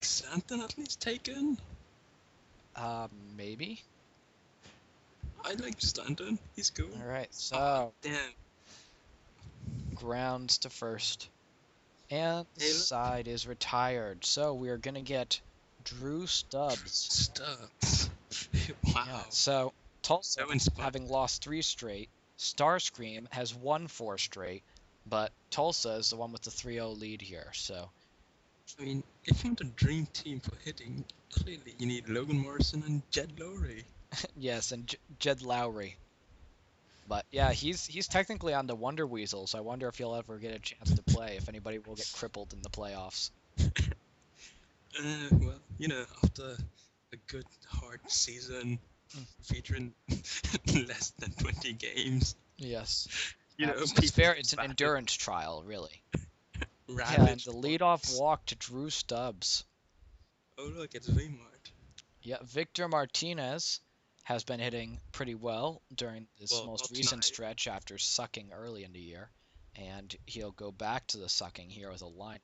Stanton at least taken? Maybe. I like Stanton. He's cool. All right, Aw, so damn. grounds to first. And the Hey, look. side is retired, so we're gonna get Drew Stubbs. Stubbs. Wow. Yeah, so Tulsa, So inspired. having lost 3 straight, Starscream has won 4 straight, but Tulsa is the one with the 3-0 lead here, so I mean, if you want a dream team for hitting, clearly you need Logan Morrison and Jed Lowry. yes, and Jed Lowry. But yeah, he's technically on the Wonder Weasel, so I wonder if he'll ever get a chance to play, if anybody will get crippled in the playoffs. Well, after a good hard season Mm. featuring less than 20 games, Yes. people It's fair, get it's an battered, endurance trial, really. Yeah, and ravaged. the leadoff walk to Drew Stubbs. Oh look, it's Vmart. Yeah, Victor Martinez has been hitting pretty well during this Well, most not recent tonight. stretch after sucking early in the year, and he'll go back to the sucking here with a line.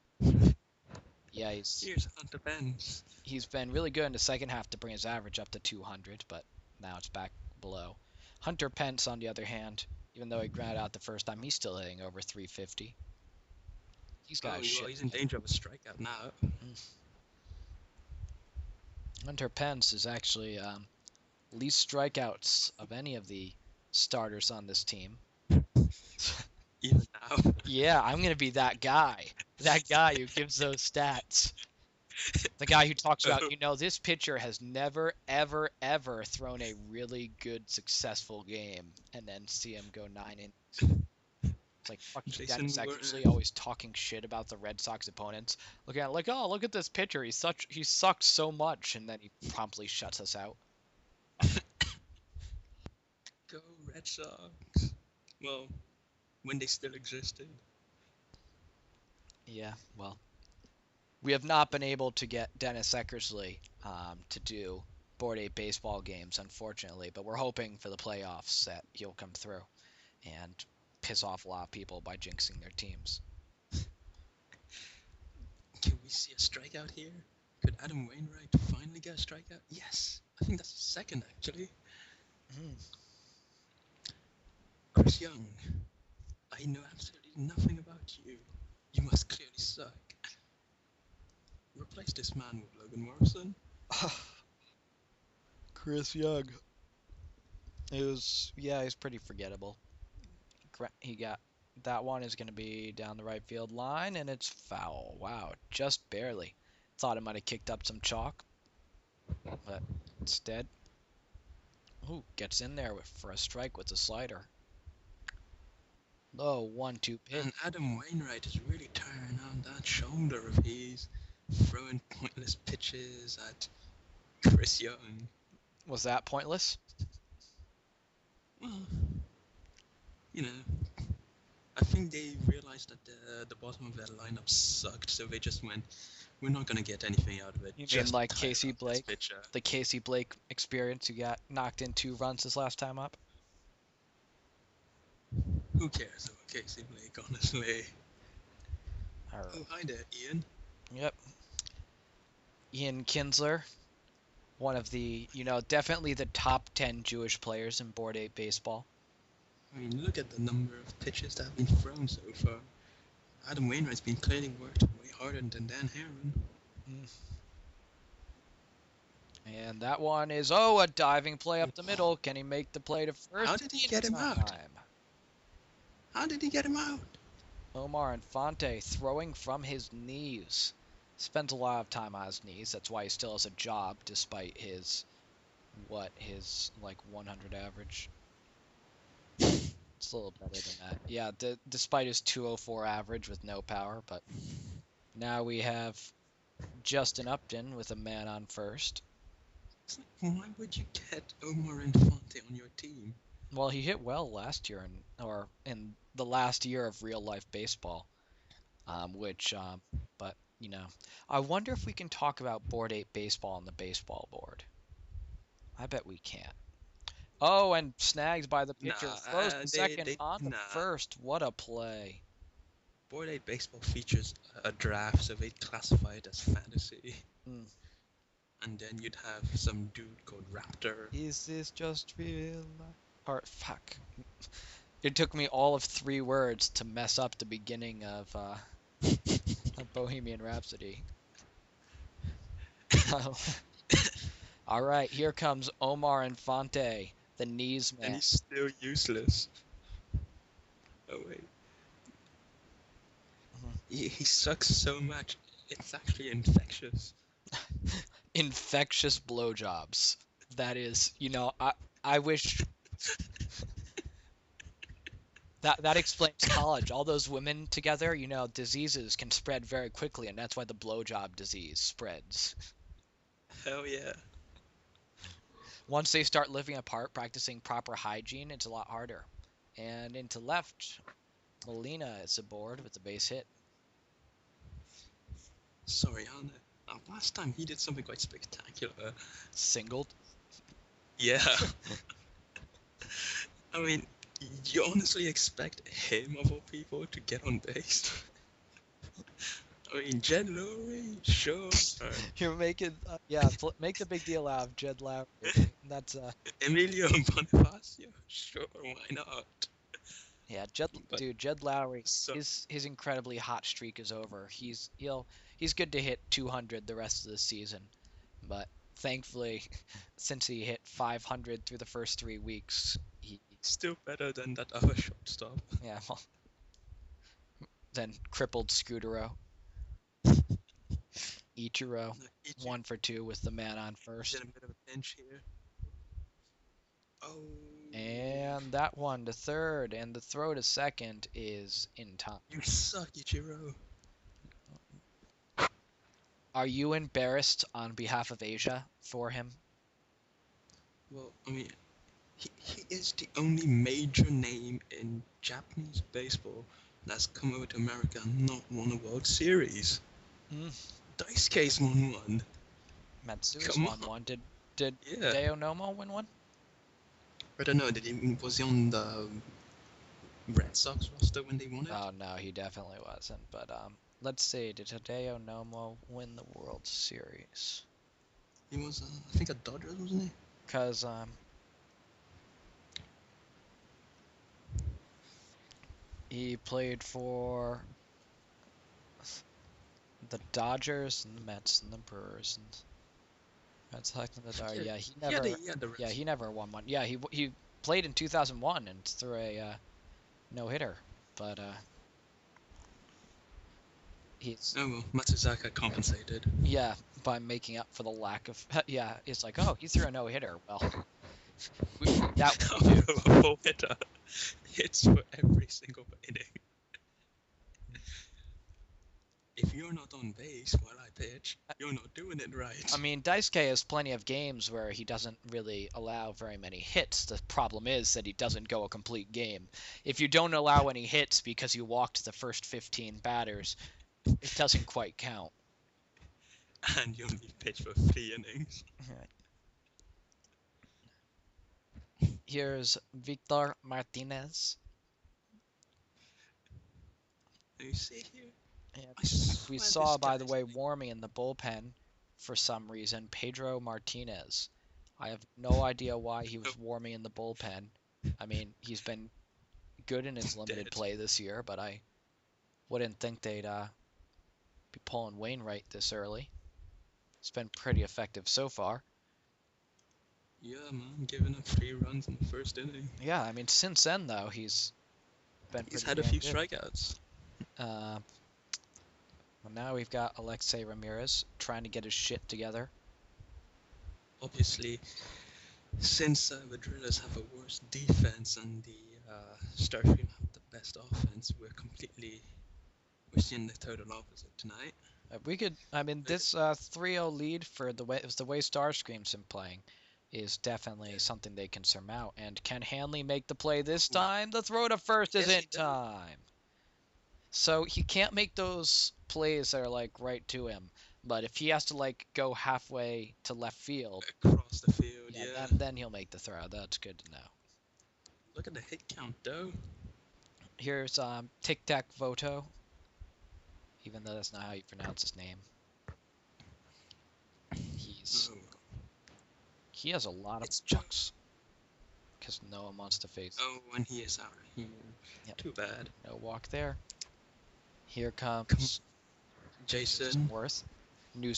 Yeah, Here's Hunter Pence. he's been really good in the second half to bring his average up to 200, but now it's back below. Hunter Pence, on the other hand, even though he grounded out the first time, he's still hitting over 350. He's got Oh, a well, shit. he's in danger of a strikeout now. Hunter Pence is actually least strikeouts of any of the starters on this team. Even now. Yeah, I'm gonna be that guy. That guy who gives those stats. The guy who talks about, this pitcher has never, ever, ever thrown a really good, successful game, and then see him go 9 innings. It's like fucking Jason Dennis Wor- Eckersley always talking shit about the Red Sox opponents. Looking at it like, oh, look at this pitcher. He sucks so much, and then he promptly shuts us out. Go Red Sox. Well, when they still existed. Yeah, well, we have not been able to get Dennis Eckersley to do Board 8 baseball games, unfortunately, but we're hoping for the playoffs that he'll come through and piss off a lot of people by jinxing their teams. Can we see a strikeout here? Could Adam Wainwright finally get a strikeout? Yes. I think that's the second, actually. Mm. Chris Young. I know absolutely nothing about you. You must clearly suck. Replace this man with Logan Morrison. Chris Young. He's pretty forgettable. He got that one is going to be down the right field line, and it's foul. Wow, just barely. Thought it might have kicked up some chalk, but instead, gets in there for a strike with a slider. Low 1-2 pitch. And Adam Wainwright is really turning on that shoulder of his, throwing pointless pitches at Chris Young. Was that pointless? Well, I think they realized that the bottom of their lineup sucked, so they just went, we're not going to get anything out of it. You mean Just like tire Casey out this Blake? pitcher." The Casey Blake experience who got knocked in 2 runs his last time up? Who cares about Casey Blake, honestly? Or, Oh, hi there, Ian. yep. Ian Kinsler, one of the, definitely the top 10 Jewish players in Board 8 baseball. I mean, look at the number of pitches that have been thrown so far. Adam Wainwright's been clearly worked way harder than Dan Heron. And that one is, a diving play up the middle. Can he make the play to first? How did he get him out? How did he get him out? Omar Infante throwing from his knees. Spends a lot of time on his knees. That's why he still has a job despite his 100 average. It's a little better than that. Yeah, despite his 204 average with no power, but now we have Justin Upton with a man on first. It's like, why would you get Omar Infante on your team? Well, he hit well last year, in the last year of real life baseball, but I wonder if we can talk about Board 8 baseball on the baseball board. I bet we can. Oh, and snags by the pitcher. Throws to second on the first. What a play. Board Aid Baseball features a draft, so they classify it as fantasy. Mm. And then you'd have some dude called Raptor. Is this just real life? Or fuck. It took me all of 3 words to mess up the beginning of Bohemian Rhapsody. All right, here comes Omar Infante, the knees And man. he's still useless. Oh wait. Mhm. He sucks so much, it's actually infectious. Infectious blowjobs. That is, I wish that explains college. All those women together, diseases can spread very quickly, and that's why the blowjob disease spreads. Hell yeah. Once they start living apart, practicing proper hygiene, it's a lot harder. And into left, Molina is aboard with the base hit. Sorry, Anna. Last time he did something quite spectacular. Singled. Yeah. I mean, you honestly expect him, of all people, to get on base? I mean, Jed Lowry, sure. You're making, make the big deal out of Jed Lowry. That's Emilio Bonifacio, sure, why not? Yeah, But Jed Lowry, so, his incredibly hot streak is over. He's good to hit 200 the rest of the season, but thankfully, since he hit 500 through the first 3 weeks, he still better than that other shortstop. yeah, well, then crippled Scudero. Ichiro, No, he 1 for 2 with the man on he's in first, a bit of a pinch here. Oh, and that one to third, and the throw to second is in time. you suck, Ichiro. Are you embarrassed on behalf of Asia for him? Well, I mean, he is the only major name in Japanese baseball that's come over to America and not won a World Series. Mm. Daisuke's won one. Matsu's Come won on. one. Did Yeah. Hideo Nomo win one? I don't know, was he on the Red Sox roster when they won it? Oh no, he definitely wasn't. But let's see. Did Hideo Nomo win the World Series? He was, I think, a Dodgers, wasn't he? Cause he played for the Dodgers and the Mets and the Brewers and Red Sox and the Dodgers. Yeah, He had the Red Sox. he never won one. Yeah, he played in 2001 and threw a no hitter, but he's Oh well, Matsuzaka compensated. yeah by making up for the lack of yeah. It's like, oh, he threw a no hitter. Well, that would do. A full hitter hits for every single inning. If you're not on base while I pitch, you're not doing it right. I mean, Daisuke has plenty of games where he doesn't really allow very many hits. The problem is that he doesn't go a complete game. If you don't allow any hits because you walked the first 15 batters, it doesn't quite count. And you only pitch for 3 innings. Here's Victor Martinez. You see here? And I we swear saw, this by the guy's way, like, warming in the bullpen for some reason, Pedro Martinez. I have no idea why he was warming in the bullpen. I mean, he's been good in his limited dead. play this year, but I wouldn't think they'd be pulling Wainwright this early. It's been pretty effective so far. Yeah, man, giving up 3 runs in the first inning. Yeah, I mean, since then, though, he's been He's pretty had a damn few good. strikeouts. Well, now we've got Alexei Ramirez trying to get his shit together. Obviously, since the Drillers have a worse defense and the Starscream have the best offense, we're seeing the total opposite tonight. I mean, this 3-0 lead for the way Starscream's been playing is definitely something they can surmount. And can Hanley make the play this time? The throw to first is Yes, in time. So he can't make those plays that are like right to him. But if he has to like go halfway to left field, across the field, yeah. then he'll make the throw. That's good to know. Look at the hit count, though. Here's Tic Tac Voto. even though that's not how you pronounce his name. He's Oh, he has a lot of it's just. pucks because no one wants to face. Oh, and he is out here. Yep, Too bad. no walk there. Here Come on, comes Jason. Worth. New